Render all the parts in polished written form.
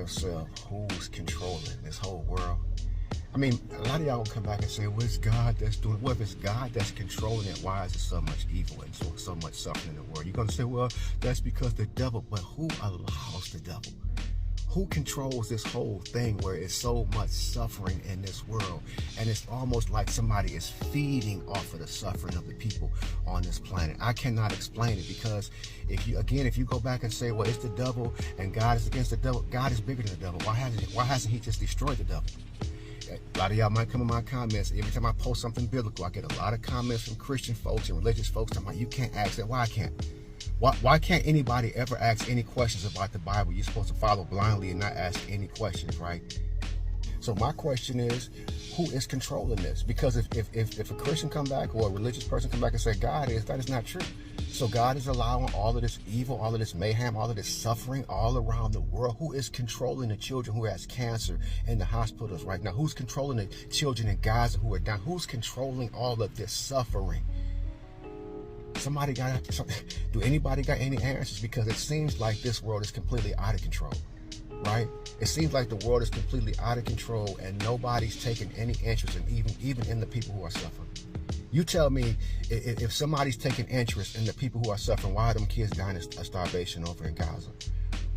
asked yourself, who's controlling this whole world? I mean, a lot of y'all will come back and say, well, it's God that's doing it. Well, if it's God that's controlling it, why is there so much evil and so much suffering in the world? You're going to say, well, that's because the devil. But who allows the devil? Who controls this whole thing where it's so much suffering in this world? And it's almost like somebody is feeding off of the suffering of the people on this planet. I cannot explain it, because if you go back and say, well, it's the devil and God is against the devil, God is bigger than the devil. Why hasn't he just destroyed the devil? A lot of y'all might come in my comments. Every time I post something biblical, I get a lot of comments from Christian folks and religious folks talking about, you can't ask that. Why I can't? Why can't anybody ever ask any questions about the Bible? You're supposed to follow blindly and not ask any questions, right? So my question is, who is controlling this? Because if a Christian come back or a religious person come back and say God is, that is not true. So God is allowing all of this evil, all of this mayhem, all of this suffering all around the world. Who is controlling the children who has cancer in the hospitals right now? Who's controlling the children in Gaza who are down? Who's controlling all of this suffering? Do anybody got any answers? Because it seems like this world is completely out of control, right? It seems like the world is completely out of control and nobody's taking any interest in even in the people who are suffering. You tell me, if somebody's taking interest in the people who are suffering, why are them kids dying of starvation over in Gaza?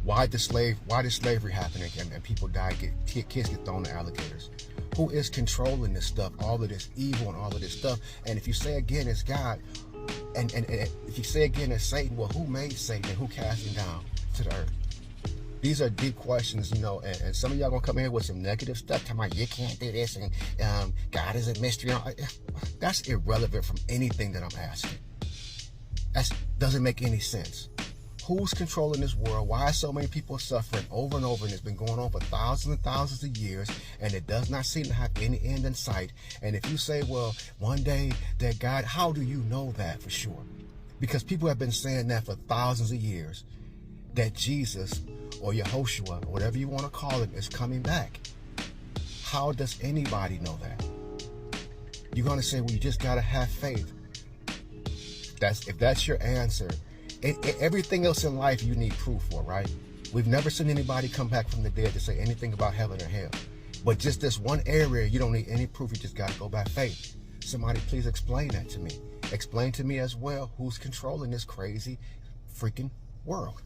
Why does slavery happen and people die, kids get thrown to alligators? Who is controlling this stuff, all of this evil and all of this stuff? And if you say again it's God, and if you say again it's Satan, well, who made Satan and who cast him down to the earth? These are deep questions, and some of y'all gonna come in here with some negative stuff, talking about you can't do this, and God is a mystery. That's irrelevant from anything that I'm asking. That doesn't make any sense. Who's controlling this world? Why are so many people suffering over and over? And it's been going on for thousands and thousands of years, and it does not seem to have any end in sight. And if you say, well, one day that God, how do you know that for sure? Because people have been saying that for thousands of years, that Jesus or Yehoshua, or whatever you want to call it, is coming back. How does anybody know that? You're going to say, well, you just got to have faith. If that's your answer, everything else in life you need proof for, right? We've never seen anybody come back from the dead to say anything about heaven or hell. But just this one area, you don't need any proof. You just got to go by faith. Somebody please explain that to me. Explain to me as well, who's controlling this crazy freaking world.